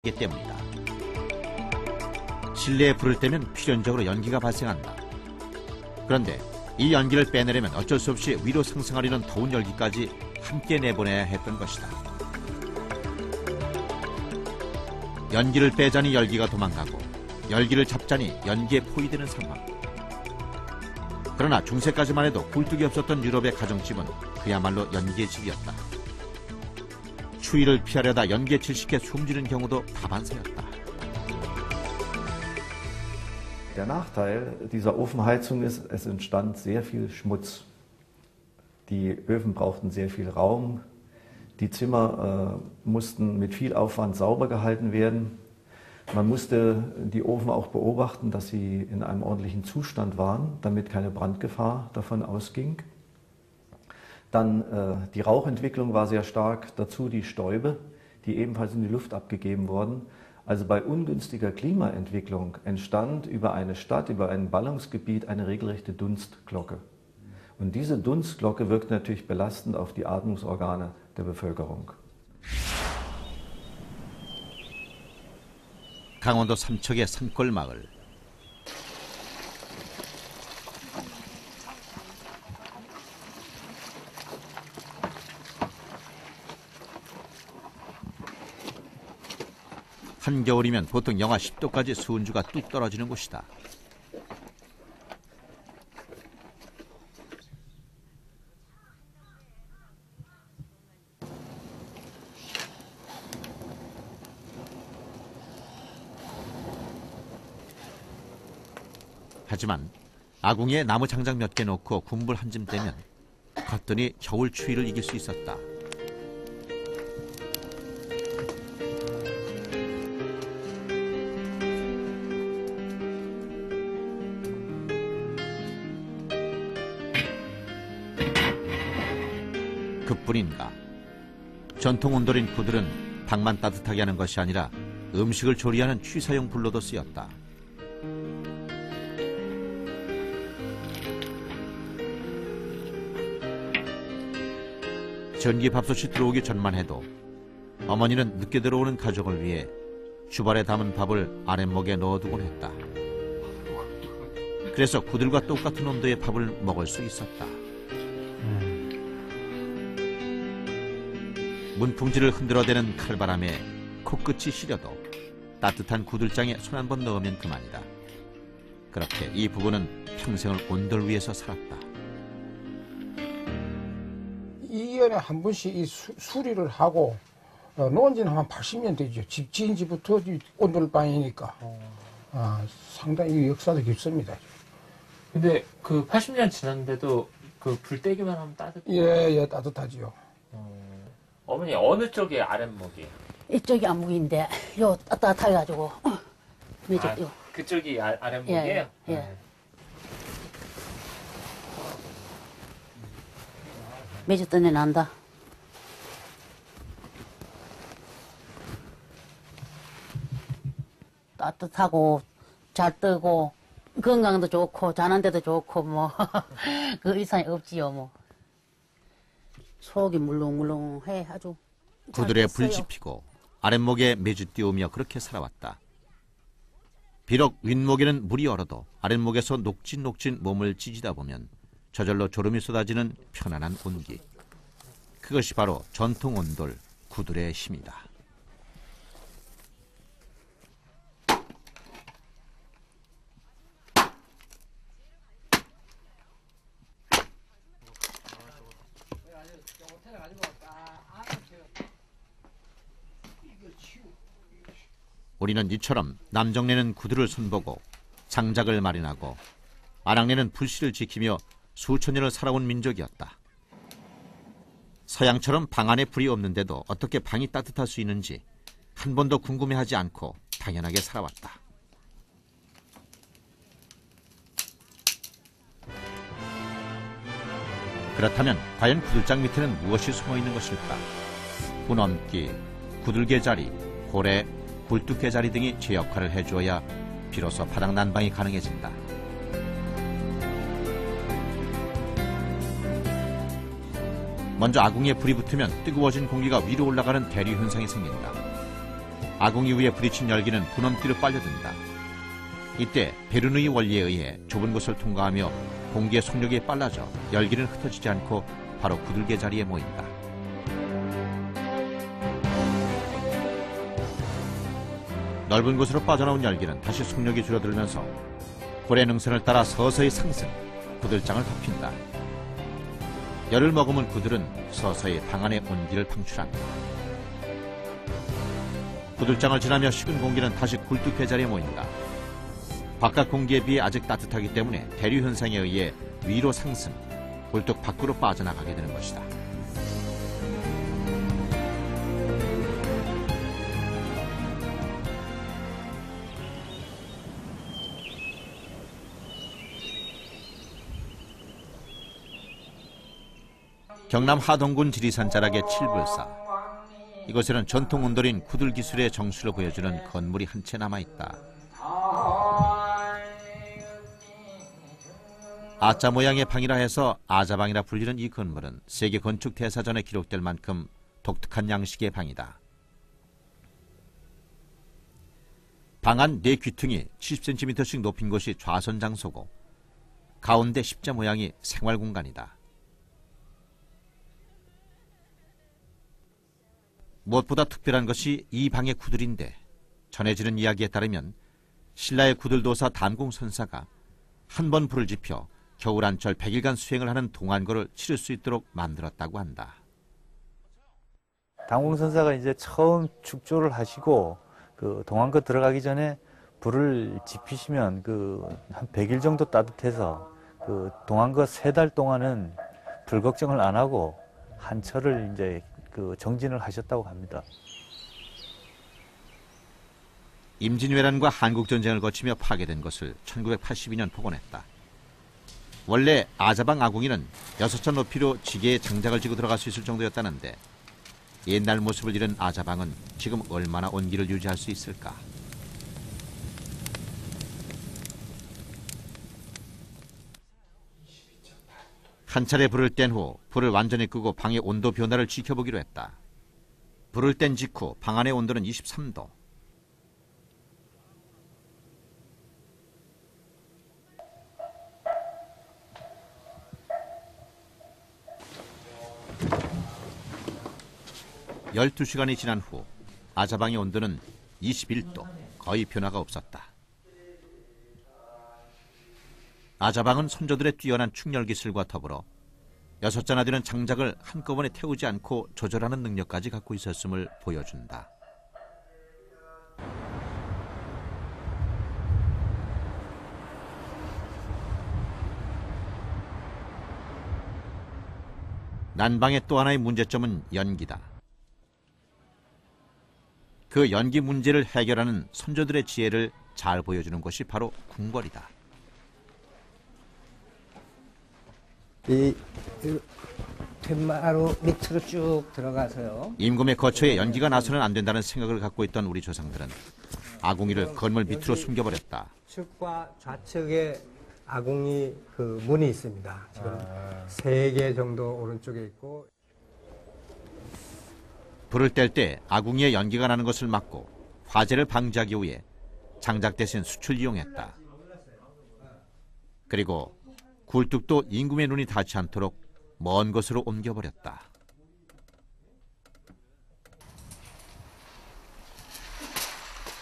때문이다. 실내에 불을 떼면 필연적으로 연기가 발생한다. 그런데 이 연기를 빼내려면 어쩔 수 없이 위로 상승하려는 더운 열기까지 함께 내보내야 했던 것이다. 연기를 빼자니 열기가 도망가고 열기를 잡자니 연기에 포위되는 상황. 그러나 중세까지만 해도 굴뚝이 없었던 유럽의 가정집은 그야말로 연기의 집이었다. 추위를 피하려다 연기에 질식해 숨지는 경우도 다반사였다. Der Nachteil dieser Ofenheizung ist, es entstand sehr viel Schmutz. Die Öfen brauchten sehr viel Raum. Die Zimmer mussten mit viel Aufwand sauber gehalten werden. Man musste die Ofen auch beobachten, dass sie in einem ordentlichen Zustand waren, damit keine Brandgefahr davon ausging. Dann die Rauchentwicklung war sehr stark, dazu die Stäube, die ebenfalls in die Luft abgegeben wurden. Also bei ungünstiger Klimaentwicklung entstand über eine Stadt, über ein Ballungsgebiet eine regelrechte Dunstglocke. Und diese Dunstglocke wirkt natürlich belastend auf die Atmungsorgane der Bevölkerung. 강원도 삼척의 산골 마을. 한겨울이면 보통 영하 10도까지 수온주가 뚝 떨어지는 곳이다. 하지만 아궁이에 나무 장작 몇 개 놓고 군불 한 줌 떼면 거뜬히 겨울 추위를 이길 수 있었다. 그뿐인가. 전통 온돌인 구들은 방만 따뜻하게 하는 것이 아니라 음식을 조리하는 취사용 불로도 쓰였다. 전기밥솥이 들어오기 전만 해도 어머니는 늦게 들어오는 가족을 위해 주발에 담은 밥을 아랫목에 넣어두곤 했다. 그래서 구들과 똑같은 온도의 밥을 먹을 수 있었다. 문풍지를 흔들어대는 칼바람에 코끝이 시려도 따뜻한 구들장에 손 한 번 넣으면 그만이다. 그렇게 이 부부는 평생을 온돌 위에서 살았다. 2년에 한 번씩 이 수리를 하고 놓은 지는 한 80년 되죠. 집 지은 지부터 온돌방이니까 상당히 역사도 깊습니다. 근데 그 80년 지났는데도 그 불 떼기만 하면 따뜻해요? 예, 따뜻하지요. 어머니 어느 쪽이 아랫목이에요? 이쪽이 안목인데 요 따뜻해가지고 매주 그쪽이 아랫목이에요? 예. 매주 뜬내 난다. 따뜻하고 잘 뜨고 건강도 좋고 자는 데도 좋고 뭐 그 이상이 없지요 뭐. 속이 물렁물렁해 아주. 구들에 불 지피고 아랫목에 매주 띄우며 그렇게 살아왔다. 비록 윗목에는 물이 얼어도 아랫목에서 녹진녹진 몸을 찢이다 보면 저절로 졸음이 쏟아지는 편안한 온기. 그것이 바로 전통 온돌 구들의 힘이다. 우리는 이처럼 남정네는 구들을 손보고 장작을 마련하고 아낙네는 불씨를 지키며 수천 년을 살아온 민족이었다. 서양처럼 방 안에 불이 없는데도 어떻게 방이 따뜻할 수 있는지 한 번도 궁금해하지 않고 당연하게 살아왔다. 그렇다면 과연 구들장 밑에는 무엇이 숨어있는 것일까? 군엄기, 구들개자리, 고래, 굴뚝개자리 등이 제 역할을 해주어야 비로소 바닥 난방이 가능해진다. 먼저 아궁이에 불이 붙으면 뜨거워진 공기가 위로 올라가는 대류 현상이 생긴다. 아궁이 위에 부딪힌 열기는 분엄띠로 빨려든다. 이때 베르누이 원리에 의해 좁은 곳을 통과하며 공기의 속력이 빨라져 열기는 흩어지지 않고 바로 구들개 자리에 모인다. 넓은 곳으로 빠져나온 열기는 다시 속력이 줄어들면서 고래 능선을 따라 서서히 상승, 구들장을 덮힌다. 열을 머금은 구들은 서서히 방 안의 온기를 방출한다. 구들장을 지나며 식은 공기는 다시 굴뚝회 자리에 모인다. 바깥 공기에 비해 아직 따뜻하기 때문에 대류 현상에 의해 위로 상승, 굴뚝 밖으로 빠져나가게 되는 것이다. 경남 하동군 지리산 자락의 칠불사. 이곳에는 전통 온돌인 구들 기술의 정수를 보여주는 건물이 한 채 남아있다. 아자 모양의 방이라 해서 아자방이라 불리는 이 건물은 세계 건축 대사전에 기록될 만큼 독특한 양식의 방이다. 방 안 네 귀퉁이 70cm씩 높인 곳이 좌선 장소고 가운데 십자 모양이 생활 공간이다. 무엇보다 특별한 것이 이 방의 구들인데 전해지는 이야기에 따르면 신라의 구들도사 담공선사가 한 번 불을 지펴 겨울 한철 100일간 수행을 하는 동안거를 치를 수 있도록 만들었다고 한다. 담공선사가 이제 처음 축조를 하시고 그 동안거 들어가기 전에 불을 지피시면 한 100일 정도 따뜻해서 그 동안거 3달 동안은 불 걱정을 안 하고 한철을 이제 정진을 하셨다고 합니다. 임진왜란과 한국전쟁을 거치며 파괴된 것을 1982년 복원했다. 원래 아자방 아궁이는 6천 높이로 지게에 장작을 지고 들어갈 수 있을 정도였다는데 옛날 모습을 잃은 아자방은 지금 얼마나 온기를 유지할 수 있을까? 한 차례 불을 뗀 후 불을 완전히 끄고 방의 온도 변화를 지켜보기로 했다. 불을 뗀 직후 방 안의 온도는 23도. (12시간이) 지난 후 아자방의 온도는 21도, 거의 변화가 없었다. 아자방은 선조들의 뛰어난 축열 기술과 더불어 6자나 되는 장작을 한꺼번에 태우지 않고 조절하는 능력까지 갖고 있었음을 보여준다. 난방의 또 하나의 문제점은 연기다. 그 연기 문제를 해결하는 선조들의 지혜를 잘 보여주는 곳이 바로 궁궐이다. 이 툇마루 밑으로 쭉 들어가서요. 임금의 거처에 연기가 나서는 안 된다는 생각을 갖고 있던 우리 조상들은 아궁이를 건물 밑으로 숨겨버렸다. 측과 좌측에 아궁이 그 문이 있습니다. 지금 3개 정도 오른쪽에 있고. 불을 뗄 때 아궁이에 연기가 나는 것을 막고 화재를 방지하기 위해 장작 대신 숯을 이용했다. 그리고 굴뚝도 임금의 눈이 닿지 않도록 먼 곳으로 옮겨버렸다.